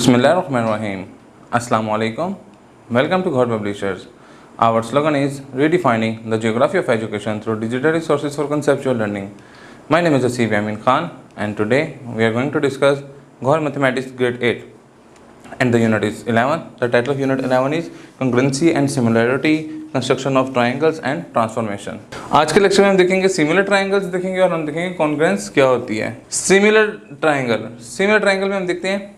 Bismillahirrahmanirrahim. Assalamu alaikum. Welcome to Ghar Publishers. Our slogan is redefining the geography of education through digital resources for conceptual learning. My name is Asif Yamin Khan and today we are going to discuss Ghar Mathematics Grade 8 and the unit is 11. The title of unit 11 is Congruency and Similarity, Construction of Triangles and Transformation. आज के lecture में हम देखेंगे similar triangles देखेंगे और हम देखेंगे congruence क्या होती है। सिमिलर ट्राइंगल में हम देखते हैं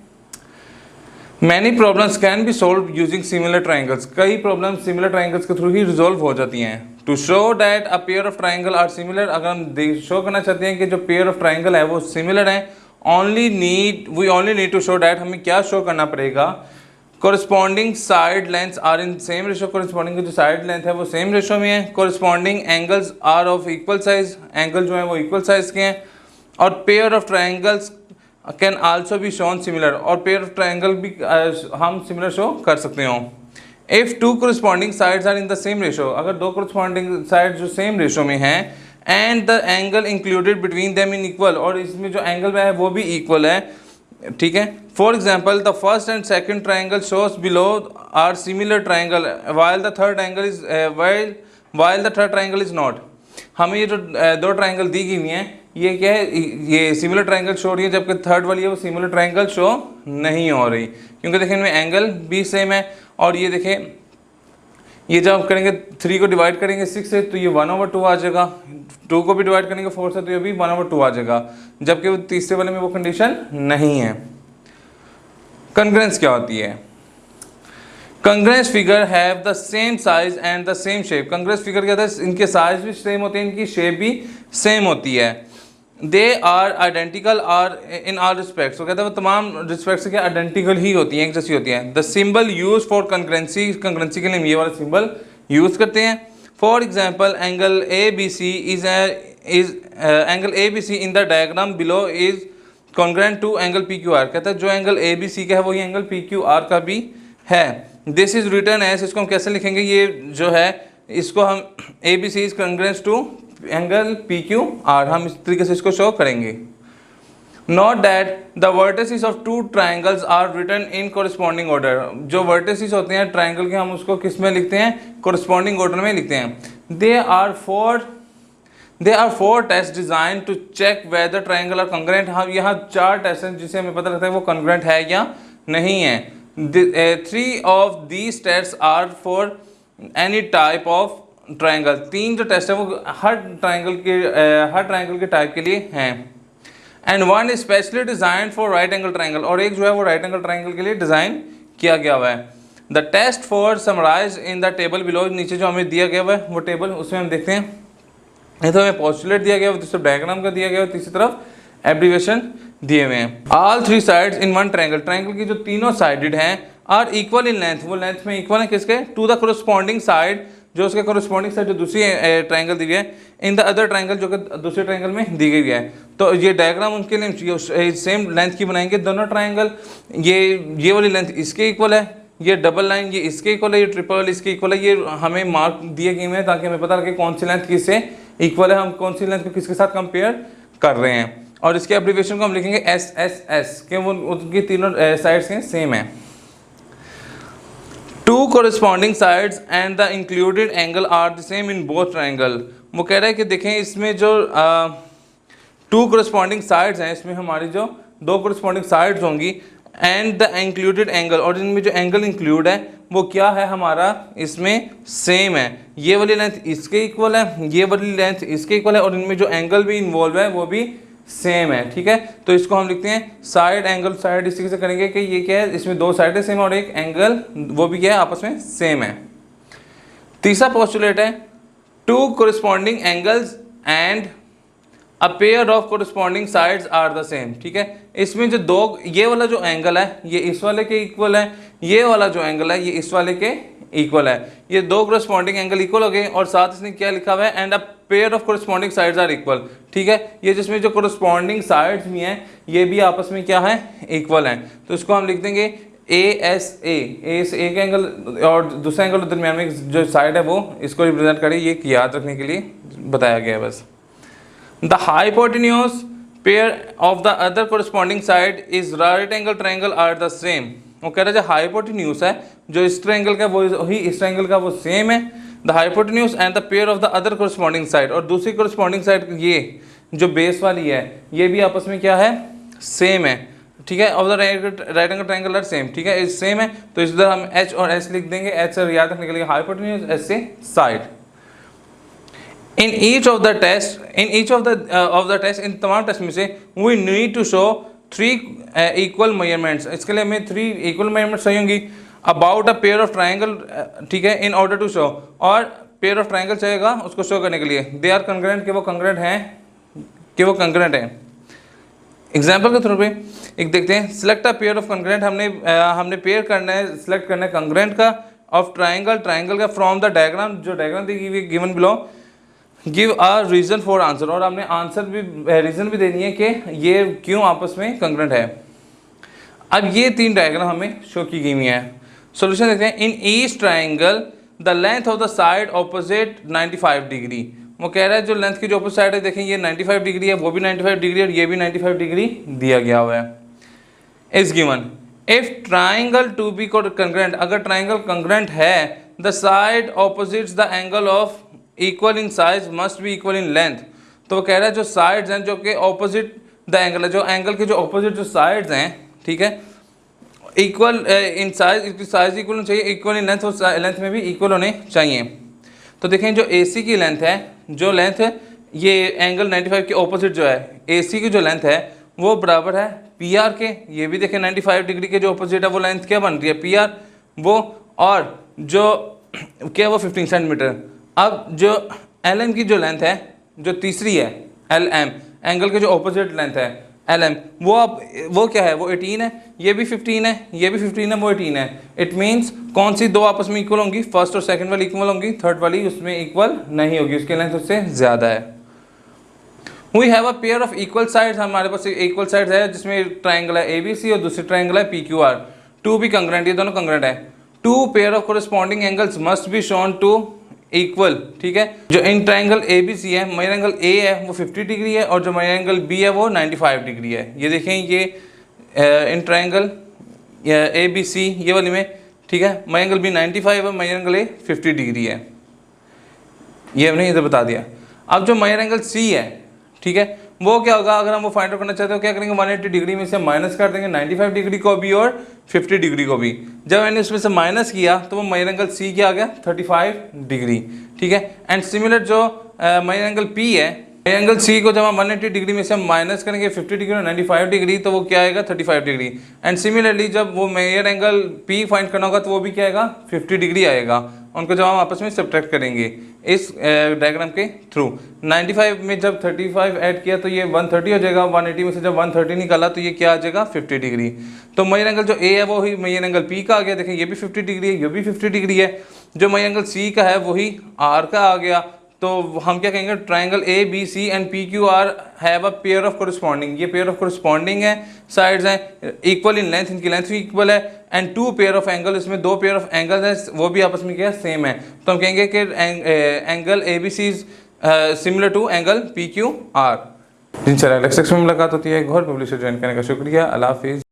many problems can be solve using similar triangles. कई प्रॉब्लम्स सिमिलर ट्राइंगल्स के थ्रू ही रिजोल्व हो जाती हैं। To show that a pair of triangle are similar, अगर हम शो करना चाहते हैं कि जो पेयर ऑफ ट्राइंगल है वो सिमिलर है, we only need to show that, हमें क्या शो करना पड़ेगा, corresponding side lengths are in same ratio, corresponding जो साइड लेंथ है वो सेम रेशो में है, corresponding angles are of equal size, angle जो है वो इक्वल साइज के हैं, और pair of triangles can also be shown similar, और पेयर ऑफ ट्राइंगल भी हम सिमिलर शो कर सकते हो। If two corresponding sides are in the same ratio, अगर दो कोरिस्पॉन्डिंग साइड जो सेम रेशो में हैं, and the angle included between them in equal, और इसमें जो एंगल है वो भी इक्वल है, ठीक है। For example the first and second triangle shows below are similar triangle while the third triangle is not. हमें ये जो दो ट्राइंगल दी गई हुई हैं ये क्या है, ये सिमिलर ट्राइंगल शो हो रही है, जबकि थर्ड वाली है वो सिमिलर ट्राइंगल शो नहीं हो रही, क्योंकि देखें इनमें एंगल भी सेम है। और ये देखें ये जब हम करेंगे 3 को डिवाइड करेंगे 6 से तो ये 1/2 आ जाएगा, 2 को भी डिवाइड करेंगे 4 से तो ये भी 1/2 आ जाएगा, जबकि वो तीसरे वाले में वो कंडीशन नहीं है। कंग्रुएंस क्या होती है? Congruence figure have the same size and the same shape. Congruence figure क्या होता है, इनके साइज भी सेम होते हैं, इनकी शेप भी सेम होती है। They are identical are in all respects, वो कहते हैं वो तमाम रिस्पेक्ट से क्या आइडेंटिकल ही होती हैं, एक जैसी होती हैं। The symbol use for congruency, congruency के लिए हम ये वाला सिंबल यूज करते हैं। For example angle A B C angle A B C in the diagram below is congruent to angle P Q R. कहता है जो एंगल ए बी सी का है वही एंगल पी क्यू आर का भी है। दिस इज रिटर्न एज, इसको हम कैसे लिखेंगे, ये जो है इसको हम A B C is congruent to angle P Q R, हम इस तरीके से इसको शो करेंगे। Note that the vertices of two triangles are written in corresponding order. जो वर्टिसेस होते हैं ट्राइंगल के हम उसको किस में लिखते हैं, कोरिस्पॉन्डिंग ऑर्डर में लिखते हैं। They are four test design to check whether triangle are congruent. हम यहाँ 4 टेस्ट हैं जिससे हमें पता लगता है वो कॉन्ग्रुएंट है या नहीं है। 3 of these test are for any type of triangle. 3 जो टेस्ट है वो हर ट्राइंगल के टाइप के लिए हैं। And 1 specially design for right angle triangle, और एक जो है वो राइट एंगल ट्राइंगल के लिए डिजाइन किया गया हुआ है। The test for summarise in the table below, नीचे जो हमें दिया गया हुआ है वो टेबल, उसमें हम देखते हैं ये तो हमें पोस्टुलेट दिया गया है, दूसरे डायग्राम का दिया गया है, तीसरी तरफ एब्रीविएशन दिए हुए हैं। All 3 sides in one triangle, triangle की जो तीनों साइडेड हैं आर इक्वल इन लेंथ, वो लेंथ में इक्वल है किसके, टू द कोरिस्पॉन्डिंग साइड, जो उसके कोरिस्पॉन्डिंग साइड जो दूसरी ट्राइंगल दी गई है, इन द अदर ट्राइंगल जो कि दूसरे ट्राइंगल में दी गई है। तो ये डायग्राम उनके लिए सेम लेंथ की बनाएंगे दोनों ट्राइंगल। ये वाली लेंथ इसके इक्वल है, ये डबल लाइन ये इसके इक्वल है, ये ट्रिपल इसके इक्वल है। ये हमें मार्क दिए गए हैं ताकि हमें पता लगे कौन सी लेंथ किससे इक्वल है, हम कौन सी लेंथ को किसके साथ कंपेयर कर रहे हैं। और इसके एब्रीविएशन को हम लिखेंगे एस एस एस, कि वो उनकी तीनों साइड्स के सेम है। 2 corresponding sides and the included angle are the same in both triangle। वो कह रहा है कि देखें इसमें जो 2 corresponding sides हैं, इसमें हमारी जो 2 corresponding sides होंगी and the included angle, और इनमें जो एंगल इंक्लूड है वो क्या है हमारा, इसमें सेम है। ये वाली लेंथ इसके इक्वल है, ये वाली लेंथ इसके इक्वल है, और इनमें जो एंगल भी इन्वॉल्व है वो भी सेम है, ठीक है। तो इसको हम लिखते हैं साइड एंगल साइड, इसी से करेंगे कि ये क्या है, इसमें 2 साइडें सेम और एक एंगल वो भी क्या है आपस में सेम है। तीसरा पोस्टुलेट है 2 corresponding angles and a pair of corresponding sides are the same, ठीक है। इसमें जो दो, ये वाला जो एंगल है ये इस वाले के इक्वल है, ये वाला जो एंगल है ये इस वाले के इक्वल है। ये 2 कोरिस्पॉन्डिंग एंगल इक्वल हो गए, और साथ इसने क्या लिखा हुआ है, and a pair of corresponding sides are equal, ठीक है। ये जिसमें जो कोरिस्पॉन्डिंग साइड्स भी हैं ये भी आपस में क्या है, इक्वल हैं। तो इसको हम लिख देंगे ए से एक एंगल और दूसरा एंगल दरमियान में जो साइड है वो इसको रिप्रेजेंट करे, ये याद रखने के लिए बताया गया है बस। The hypotenuse pair of the other corresponding side is right angle triangle are the same. वो कह रहा है जो हाइपोटेन्यूज है जो इस ट्रायंगल का वो ही इस ट्रायंगल का वो सेम है। The hypotenuse and the pair of the other corresponding side, और दूसरी कोरिस्पॉन्डिंग साइड ये जो बेस वाली है ये भी आपस में क्या है, सेम है। ठीक है, of the right angle triangle are same. ठीक है, इस सेम है तो इस हम एच और एस लिख देंगे। एच से याद रखने के लिए हाइपोटेन्यूज, एस से side. In each of the test इन तमाम टेस्ट में से we need to show 3 equal measurements. इसके लिए हमें 3 इक्वल मेजरमेंट्स चाहिए होंगी about a pair of triangle. ठीक है, इन ऑर्डर टू शो, और पेयर ऑफ ट्रायंगल चाहिएगा उसको शो करने के लिए दे आर कंग्रेंट, कि वो कंग्रेंट हैं, कि वो कंग्रेंट हैं। एग्जाम्पल के थ्रू पे एक देखते हैं, select a pair of congruent. हमने पेयर करना है, सिलेक्ट करना है कंग्रेंट का ऑफ ट्रायंगल का फ्रॉम द डायग्राम, जो डायग्राम दी हुई given below. Give a reason for answer, और हमने आंसर भी रीजन भी देनी है कि ये क्यों आपस में कंग्रेंट है। अब ये 3 डायग्राम हमें शो की गई है। सॉल्यूशन देखते हैं। In each triangle the length of the side opposite 95 degree. वो कह रहा है जो लेंथ की जो अपोजिट साइड है, देखें ये 95 डिग्री है, वो भी 95 डिग्री, और ये भी 95 डिग्री दिया गया हुआ है। Is given if triangle to be congruent, अगर ट्राइंगल कंग्रेंट है the side opposites the angle of equal in size must be equal in length. तो वो कह रहा है जो साइड्स हैं जो कि ऑपोजिट द एंगल है, जो एंगल के जो ऑपोजिट जो साइड्स हैं, ठीक है, इक्वल इन साइज, इसकी साइज इक्वल होनी चाहिए, इक्वल इन लेंथ, और लेंथ में भी इक्वल होने चाहिए। तो देखें जो AC की लेंथ है, जो लेंथ है ये एंगल 95 के ऑपोजिट जो है AC की जो लेंथ है वो बराबर है PR के। ये भी देखें 95 डिग्री के जो ऑपोजिट है वो लेंथ क्या बन रही है, PR वो, और जो क्या वो 15 सेंटीमीटर। अब जो LM की जो लेंथ है, जो तीसरी है LM, एंगल के जो ऑपोजिट लेंथ है LM, वो क्या है, वो 18 है। ये भी 15 है, ये भी 15 है, वो 18 है। इट मीन्स कौन सी दो आपस में इक्वल होंगी, फर्स्ट और सेकंड वाली इक्वल होंगी, थर्ड वाली उसमें इक्वल नहीं होगी, उसकी लेंथ उससे ज़्यादा है। We have a pair of equal sides, हमारे पास इक्वल साइड्स है जिसमें ट्राइंगल है ABC और दूसरी ट्राइंगल है PQR। टू भी कंग्रेंट, ये दोनों कंग्रेंट है। 2 pair of corresponding angles must be shown to equal. ठीक है, जो इन ट्राइंगल ABC है, मेजर एंगल A है वो 50 डिग्री है, और जो मेजर एंगल B है वो 95 डिग्री है। ये देखें, ये इन ट्राइंगल ABC ये वाली में, ठीक है, मेजर एंगल B 95 है, मेजर एंगल A 50 डिग्री है। ये हमने इधर बता दिया। अब जो मेजर एंगल C है, ठीक है, वो क्या होगा, अगर हम वो फाइंड आउट करना चाहते हो क्या करेंगे, 180 डिग्री में से माइनस कर देंगे 95 डिग्री को भी और 50 डिग्री को भी। जब मैंने उसमें से माइनस किया तो वो मेजर एंगल C क्या आ गया, 35 डिग्री। ठीक है, एंड सिमिलर जो मेजर एंगल P है, मेजर एंगल C को जब हम 180 डिग्री में से हम माइनस करेंगे 50 डिग्री और 95 डिग्री तो वो क्या आएगा, 35 डिग्री। एंड सिमिलरली जब वो मेजर एंगल P फाइंड करना होगा तो वो भी क्या आएगा, 50 डिग्री आएगा। उनको जब हम आपस में सब्ट्रैक्ट करेंगे इस डायग्राम के थ्रू, 95 में जब 35 ऐड किया तो ये 130 हो जाएगा, 180 में से जब 130 निकाला तो ये क्या आ जाएगा, 50 डिग्री। तो मेजर एंगल जो A है वो ही मेजर एंगल P का आ गया। देखें ये भी 50 डिग्री है, ये भी 50 डिग्री है। जो मेजर एंगल C का है वही R का आ गया। तो हम क्या कहेंगे, triangle ABC and PQR have a pair of corresponding. ये पेयर ऑफ कोरिस्पॉन्डिंग है, साइड्स हैं इक्वल इन लेंथ, इनकी लेंथ भी इक्वल है। एंड 2 पेयर ऑफ एंगल, इसमें 2 पेयर ऑफ एंगल हैं वो भी आपस में क्या सेम है। तो हम कहेंगे कि angle ABC is similar to angle PQR। इंशाल्लाह नेक्स्ट सेक्शन में मुलाकात होती है। एक और पब्लिशर ज्वाइन करने का शुक्रिया। अल्लाह हाफिज़।